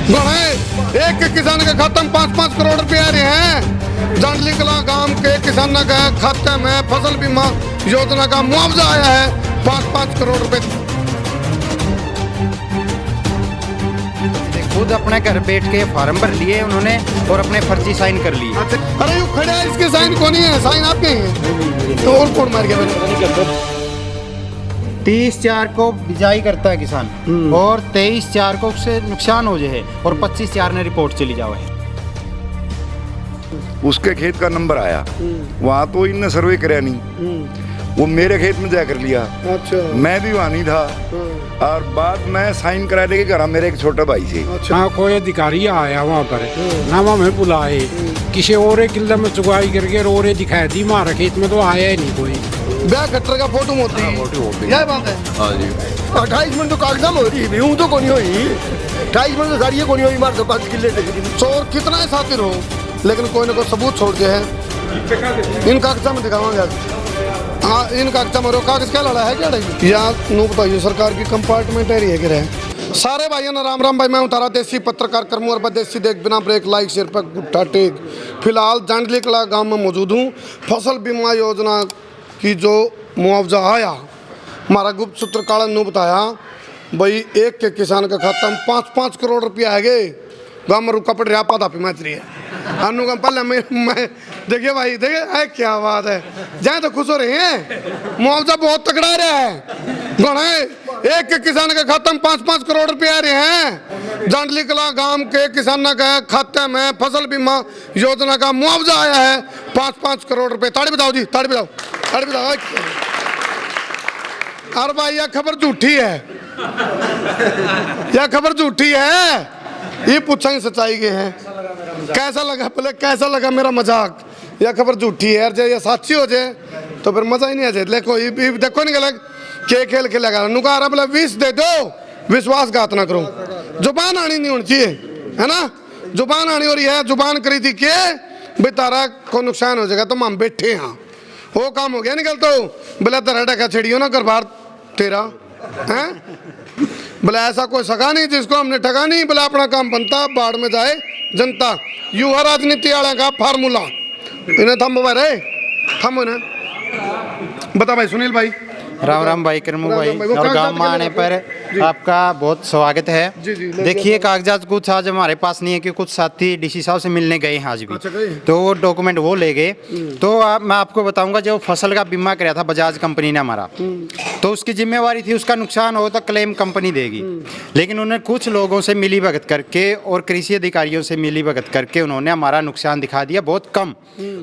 एक किसान के खाते में 5-5 करोड़ रुपए आ रहे हैं। जांडली कला गांव के किसान के खाते में फसल बीमा योजना का मुआवजा आया है 5-5 करोड़ रुपए। खुद अपने घर बैठ के फार्म भर लिए उन्होंने और अपने फर्जी साइन कर लिए। अरे यू खड़े हैं, इसके साइन कौन है? साइन आपके ही हैं। तो और कौन मार गया? मैंने 30/4 को बिजाई करता है किसान और 23/4 को उससे नुकसान हो जाए और 25/4 ने रिपोर्ट चली जाओ है। उसके खेत का नंबर आया, वहाँ तो इनने सर्वे कराया नहीं, वो मेरे खेत में जा कर लिया। अच्छा। मैं भी वहाँ नहीं था और बाद में साइन करा लेके घर मेरे एक छोटे भाई से। अच्छा। कोई अधिकारी आया वहाँ पर ना, हमें बुलाए किसी और किले में चुगाई करके रोरे दिखाई दी, हमारे खेत में तो आया ही नहीं कोई। ब्याह कट्टर का फोटो मोती यही बात है। हाँ जी 28 मिनट तो कागजाम हो रही है, यूं तो कोनी हुई 28 मिनट तो सारी कोनी हुई, मार तो 5 किले चोर कितना ही सातिर हो लेकिन कोई ना कोई सबूत छोड़ के है। इन कागजा में दिखावांगे। हाँ, इन कागजा में कागज क्या लड़ा है क्या या नू बताइए सरकार की कंपार्टमेंट एरिया के रहे। सारे भाइयों ने राम राम भाई, मैं उतारा देसी पत्रकार करमू और बदेसी देख बिना ब्रेक लाइक शेयर पर गुट्ठा टेक। फिलहाल जांडली कला गांव में मौजूद हूँ। फसल बीमा योजना की जो मुआवजा आया, हमारा गुप्त सूत्र काला ने बताया भाई एक के किसान का खाता में 5-5 करोड़ रुपया है गए। गाँव में रुका पड़ रहा पाता पी मैच रही है अनु का पहले मैं देखिए भाई देखिए क्या बात है, जाए तो खुश हो रहे हैं। मुआवजा बहुत तगड़ा रहा है। एक के किसान के खाते में 5-5 करोड़ रुपए आ रहे हैं। जांडली कला गांव के किसान के खाते में फसल बीमा योजना का मुआवजा आया है 5-5 करोड़ रुपए। ताड़ी बताओ जी, ताड़ी बताओ, ताड़ी बताओ। अरे भाई यह खबर झूठी है, यह खबर झूठी है। ये पूछेंगे सच्चाई के हैं। कैसा लगा पहले, कैसा लगा मेरा मजाक? यह खबर झूठी है यार, जब ये सच्ची हो जाए तो फिर मजा ही नहीं आ जाए। देखो ये देखो नहीं गलत के खेल खेलेगा नुका रहा बोले 20 दे दो, विश्वासघात ना करो। जुबान आनी नहीं होनी चाहिए है ना, जुबान आनी हो रही है। जुबान करी थी के बेतारा को नुकसान हो जाएगा तो हम बैठे हैं, वो काम हो गया निकल तो बोले तेरा डका छेड़ियो ना घर बार तेरा है। बोले ऐसा कोई सका नहीं जिसको हमने ठगा नहीं। बोले अपना काम बनता बाढ़ में जाए जनता, युवा राजनीति वाले का फार्मूला। इन्हें थम रे थम इन्हें बता भाई। सुनील भाई राम राम भाई, करमू भाई, और गांव में आने पर आपका बहुत स्वागत है। देखिए कागजात कुछ आज हमारे पास नहीं है कि कुछ साथी डीसी साहब से मिलने गए हैं आज भी। अच्छा, तो वो डॉक्यूमेंट वो ले गए। तो मैं आपको बताऊंगा, जो फसल का बीमा कराया था बजाज कंपनी ने हमारा, तो उसकी जिम्मेवारी थी उसका नुकसान हो तो क्लेम कंपनी देगी। लेकिन उन्होंने कुछ लोगों से मिली भगत करके और कृषि अधिकारियों से मिली भगत करके उन्होंने हमारा नुकसान दिखा दिया बहुत कम।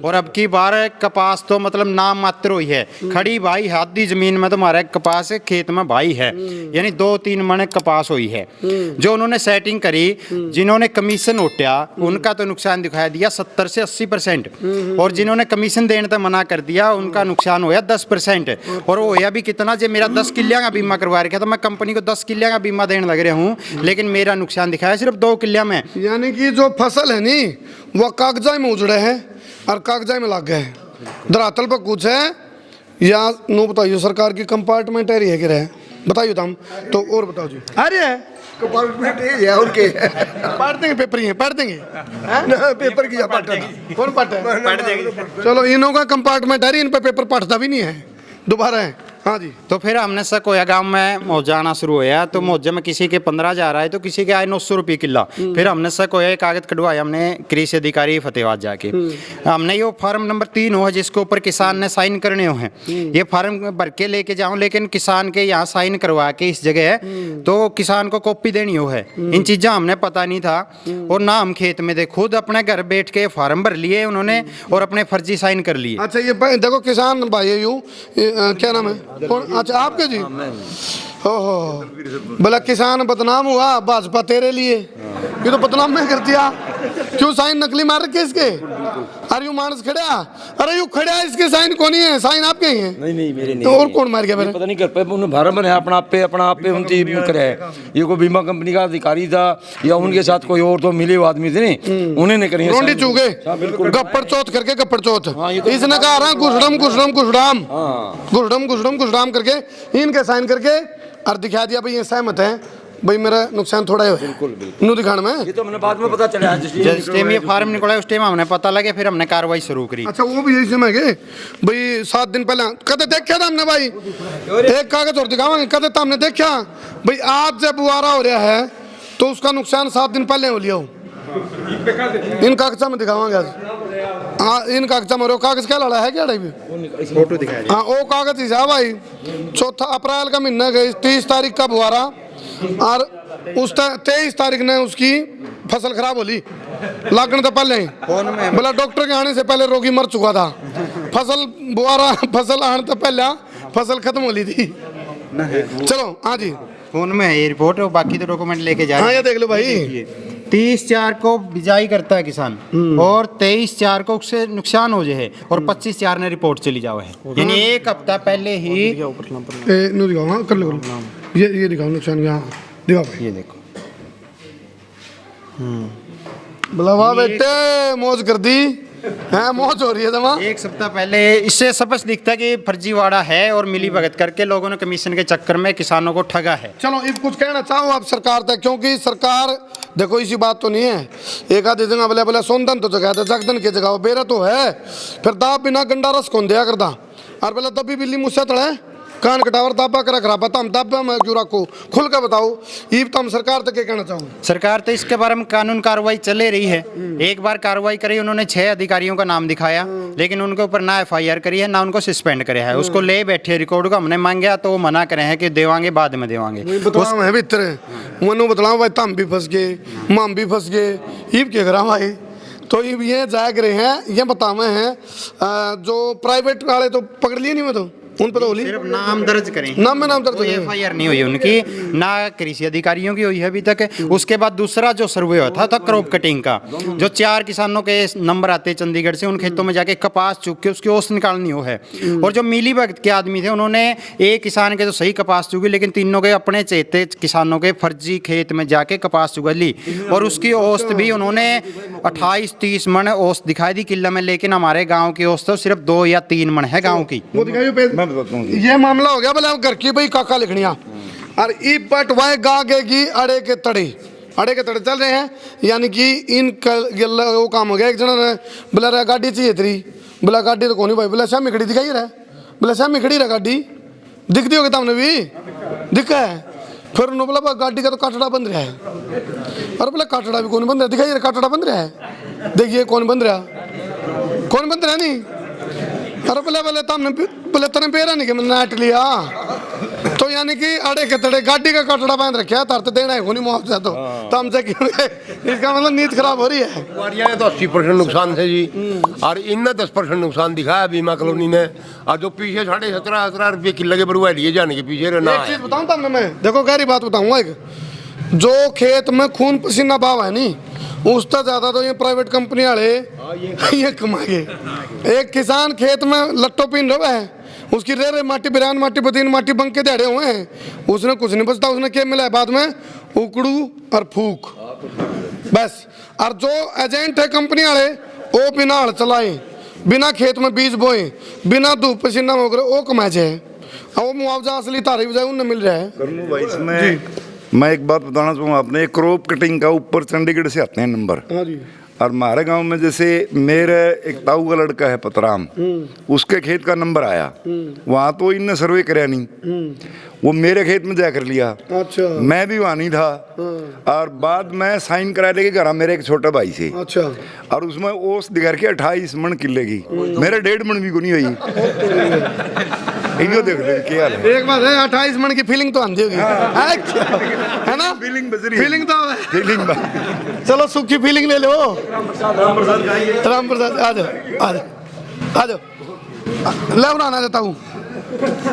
और अब की बार कपास तो मतलब नाम मात्र हुई है खड़ी भाई, हाथी जमीन में तो हमारा कपास खेत में भाई है, यानी 2-3 मन कपास हुई है। जो उन्होंने सेटिंग करी, जिन्होंने कमीशन उठा उनका तो नुकसान दिखाया दिया 70 से 80%, और जिन्होंने कमीशन देने तो मना कर दिया उनका नुकसान होया 10%। और वो होया भी कितना, जो मेरा 10 किल्लियां का बीमा करवा रखा था, मैं कंपनी को 10 किल्लियां का बीमा देने लग रहा हूँ, लेकिन मेरा नुकसान दिखाया सिर्फ 2 किल्लियां में। यानी कि जो फसल है नी वो कागजा में उजड़े हैं और कागजा में लग गए हैं, धरातल पर कुछ है या नो बताइए सरकार की कंपार्टमेंट एरिया के रहे। बताइए तुम तो और बताओ जी। अरे कंपार्टमेंट एरिया उनके पढ़ देंगे पेपर, ही पढ़ देंगे पेपर की कौन पढ़ चलो इनों का कंपार्टमेंट है, इन पे पेपर पढ़ता भी नहीं है दोबारा है। हाँ जी। तो फिर हमने शक होया, गांव में मौजा आना शुरू होया, तो मौजे में किसी के 15 जा रहा है तो किसी के आए 900 रुपये किला। फिर हमने शक होया, कागज कटवाया हमने कृषि अधिकारी फतेहाबाद जाके। हमने ये फार्म नंबर 3 हो जिसके ऊपर किसान ने साइन करने हो हैं, ये फार्म भर के लेके जाऊँ, लेकिन किसान के यहाँ साइन करवा के इस जगह तो किसान को कॉपी देनी हो है। इन चीज़ा हमने पता नहीं था और ना हम खेत में थे, खुद अपने घर बैठ के फार्म भर लिए उन्होंने और अपने फर्जी साइन कर लिए। अच्छा ये देखो किसान भाई यूँ क्या नाम है कौन? अच्छा आपके जी। ओहो भला किसान बदनाम हुआ भाजपा तेरे लिए, ये तो बदनाम मैं कर दिया। क्यों साइन नकली मार रखे इसके? अरे यू मानस खड़ा, अरे यू खड़ा इसके साइन कौन ही है? साइन आपके ही हैं? नहीं मेरे नहीं। तो और कौन मार गया मेरे? पता नहीं कर पाए, उन्होंने भारत में अपना आप पे उनकी करे है। ये कोई बीमा कंपनी का अधिकारी था या उनके साथ कोई और तो मिले हुए आदमी थे नहीं, उन्हें नहीं करी रोंडी चूगे गप्पड़ चौथ करके गप्पड़ चौथ। इसने कहा रहा घुसड़म घुसड़म घुसड़ाम घुसड़म घुसड़म घुसड़ाम करके इनके साइन करके और दिखा दिया भाई ये सहमत है भाई मेरा नुकसान थोड़ा ही हो नू दिखाने में। ये तो हमने बाद में पता चला जिस टाइम ये फार्म निकला उस टाइम हमने पता लगे, फिर हमने कार्रवाई शुरू करी। अच्छा वो भी यही समय के भाई 7 दिन पहले कदे देखा था हमने भाई, एक कागज और दिखावांगे कदे तो हमने देखा भाई आज जब बुआरा हो रहा है तो उसका नुकसान 7 दिन पहले हो लिया हो। इन कागजा में दिखावांगे आज। हाँ इन कागजा में कागज क्या लड़ा है क्या फोटो दिखाया हाँ वो कागज ही था भाई। 4 अप्रैल का महीना गई 30 तारीख का बुआरा और उस 23 तारीख ने उसकी फसल खराब हो ली लागण तो पहले ही बोला डॉक्टर के आने से पहले रोगी मर चुका था। फसल बुआरा फसल आने तो पहले फसल खत्म हो ली थी। चलो हाँ जी फोन में है ये रिपोर्ट और बाकी तो डॉक्यूमेंट लेके जा हाँ ये देख लो भाई। 30/4 को बिजाई करता है किसान और 23/4 को उससे नुकसान हो जाए और 25/4 ने रिपोर्ट चली जाओ है, यानी एक हफ्ता पहले ही। नू दिखाओ हाँ कर लो ये दिखाओ नुकसान यहाँ दिखाओ भाई। ये देखो बोला वाह बेटे मौज कर दी है, मौज हो रही है दमा। एक सप्ताह पहले इससे स्पष्ट दिखता है कि फर्जीवाड़ा है और मिली भगत करके लोगों ने कमीशन के चक्कर में किसानों को ठगा है। चलो ये कुछ कहना चाहो आप सरकार तक, क्योंकि सरकार देखो इसी बात तो नहीं है एक आधे जगह बोले बोले सोनदन तो जगह जगदन की जगह बेरा तो है फिर दाब बिना गंडा रस कौन दिया करता और बोले तभी बिल्ली मुझसे तड़े कान कटावर दाबा कर रखा पता हम दाबा में क्यों रखो खुल के बताओ। ये तो हम सरकार तक क्या कहना चाहूँ। सरकार तो इसके बारे में कानून कार्रवाई चले रही है। एक बार कार्रवाई करी उन्होंने 6 अधिकारियों का नाम दिखाया लेकिन उनके ऊपर ना FIR करी है ना उनको सस्पेंड करे है। उसको ले बैठे रिकॉर्ड को हमने मांगा तो वो मना करे हैं कि देवांगे बाद में देवांगे। बताओ है भीतर मनु बताओ भाई तम भी फंस गए माम भी फंस गए ये क्या करा भाई। तो ये जाग रहे हैं ये बतावे हैं जो प्राइवेट वाले तो पकड़ लिए नहीं मैं तो उन पर तो होली सिर्फ नाम दर्ज करें, नाम में नाम दर्ज कोई FIR नहीं हुई उनकी ना कृषि अधिकारियों की हुई है अभी तक। उसके बाद दूसरा जो सर्वे हुआ था क्रॉप कटिंग का, जो 4 किसानों के नंबर आते चंडीगढ़ से उन खेतों में जाके कपास चुग के उसकी औसत निकालनी हो है। और जो मिली भगत के आदमी थे उन्होंने एक किसान के तो सही कपास चुगी लेकिन तीनों के अपने चेते किसानों के फर्जी खेत में जाके कपास चुगा ली और उसकी औसत भी उन्होंने 28-30 मन औसत दिखाई दी किला में, लेकिन हमारे गाँव की औसत सिर्फ 2 या 3 मन है गाँव की। ये मामला हो गया बोले घर की भाई काका लिखनिया और ई बट वाए गागेगी अड़े के तड़े चल रहे हैं। यानी कि इन वो काम हो गया। एक जना ने बोला गाड़ी चाहिए तेरी बोला गाड़ी तो कौन भाई बोला श्यामी खड़ी दिखाई रहा बोला श्यामी खड़ी रहा गाड़ी दिखती होगी तुमने भी दिखा है। फिर उन्होंने बोला गाड़ी का तो काटड़ा बंद रहा है और बोला काटड़ा भी कौन बंद रहा दिखाई रहा काटड़ा बंद रहा है देखिए कौन बंद रहा नहीं अरे बोले तुमने बोले तेने पेरा नहीं कि मैंने नाट लिया तो यानी कि अड़े के तड़े गाड़ी का कटड़ा बांध रखा तर तो देना है कोई मुआवजा तो हमसे क्यों इसका मतलब नींद खराब हो रही है। वारिया तो 80% नुकसान थे जी और इनने 10% नुकसान दिखाया बीमा कॉलोनी ने और जो पीछे 17.5 रुपये किलो के बरुआ लिए जाने के पीछे रहना। एक चीज बताऊँ तब मैं देखो गहरी बात बताऊंगा एक जो खेत में खून पसीना भाव है नहीं उससे ज्यादा तो ये प्राइवेट कंपनी वाले ये कमाएंगे। एक किसान खेत में लट्टो पीन रहा है उसकी रे माटी बिरान माटी बदीन माटी बंक के दड़े हुए हैं उसने कुछ नहीं बचता उसने क्या मिला है बाद में उकड़ू और फूक बस। और जो एजेंट है कंपनी वाले वो बिना हल चलाए बिना खेत में बीज बोए बिना धूप पसीना हो गए वो कमाए जाए और वो मुआवजा असली तारी बजाय उन्हें मिल रहा है। मैं एक बात बताना चाहूँगा आपने क्रॉप कटिंग का ऊपर चंडीगढ़ से आते हैं नंबर और हमारे गांव में जैसे मेरे एक ताऊ का लड़का है पतराम उसके खेत का नंबर आया वहाँ तो इनने सर्वे कराया नहीं वो मेरे खेत में जा कर लिया। अच्छा मैं भी वहाँ नहीं था और बाद में साइन करा लेके घर मेरे एक छोटे भाई से। अच्छा और उसमें ओस दिखा के 28 मन किले की मेरे 1.5 मन भी को नहीं हुई। इनको देख ले क्या हाल है। एक बात है 28 मन की फीलिंग तो आती होगी है ना फीलिंग बज रही है फीलिंग तो फीलिंग चलो सुखी फीलिंग ले लो। राम प्रसाद आ जाओ ले बनाना देता हूँ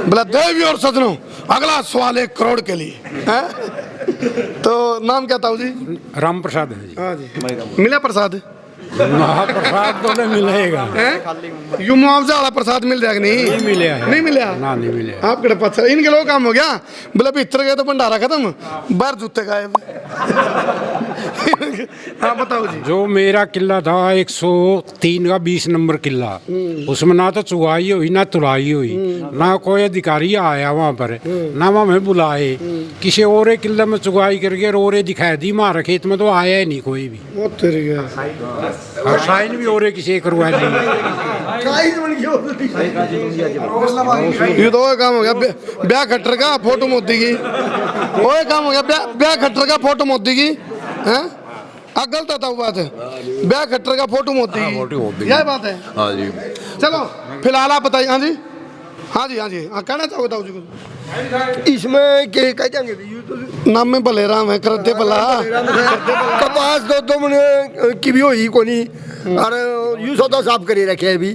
बोला देवी और सजनों अगला सवाल 1 करोड़ के लिए है? तो नाम क्या ताऊ जी? राम प्रसाद है जी। हाँ जी मिला प्रसाद प्रसाद तो नहीं मिलेगा, हैं? यू मुआवजा वाला प्रसाद मिल जाएगा नहीं? नहीं मिले है। नहीं मिला ना नहीं मिले। आपके पत्थर इनके लोग काम हो गया, बोले भीतर गए तो भंडारा खत्म, बाहर जूते गायब। हाँ बताओ जी। जो मेरा किला था 103 का 20 नंबर किला, उसमें ना तो चुगाई हुई ना तुलाई हुई, ना कोई अधिकारी आया वहाँ पर, ना हमें बुलाए। किसी और किले में चुगाई करके रोरे दिखाई दी, हमारे खेत में तो आया ही नहीं कोई भी। वो तेरी है। और साइन भी और किसी करवा ली। ये तो वो काम हो गया ब्याह खट्टर का फोटो मोदी की, वो काम हो गया ब्याह खट्टर का फोटो मोदी की, हैं? गलत था वो बात है, ब्याह खट्टर का फोटो मोदी की, यही बात है। हाँ जी। चलो फिलहाल आप बताइए। हाँ जी, हाँ जी, हाँ जी, हाँ कहना चाहोगे ताऊ जी कुछ? इसमें क्या कह जाएंगे नाम में भले राम है, करते भला। कपास दो महीने की भी हुई को नहीं, अरे यू सौदा साफ करे रखे अभी।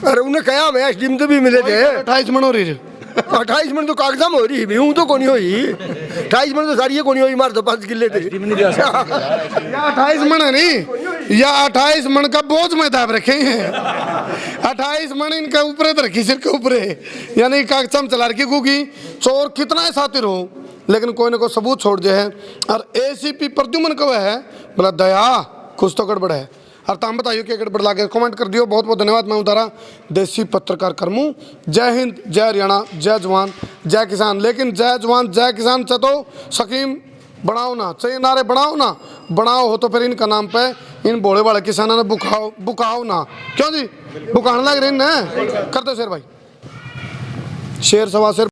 अरे उन्हें कहा मैं एसडीएम तो भी मिले थे। 28 मन हो रही है। 28 मिनट तो कागजा में हो रही भी हूँ तो कोनी हुई, 28 मिनट तो सारी कोनी हुई, मार तो 5 किले थे। या 28 मन है नहीं, या 28 मन का बोझ में दाब रखे हैं। 28 मन इनका ऊपर रखी, सिर के ऊपर, यानी कागजा में चला रखी, क्योंकि चोर कितना है सातिर हो, लेकिन कोई ना कोई सबूत छोड़ दे है। और एसीपी प्रद्युमन को है बोला दया कुछ तो गड़बड़ है। और तुम बताइए क्या गड़बड़ लागे, कमेंट कर दियो। बहुत बहुत धन्यवाद। मैं उतारा देसी पत्रकार कर्मू। जय हिंद, जय हरियाणा, जय जवान, जय किसान। लेकिन जय जवान जय किसान से तो स्कीम बनाओ ना, चाहिए नारे बनाओ ना, बनाओ हो तो फिर इनका नाम पे इन भोले वाले किसानों ने बुकाओ ना। क्यों जी बुकाने लग रहे हैं? कर दो शेर भाई, शेर सवा शेर।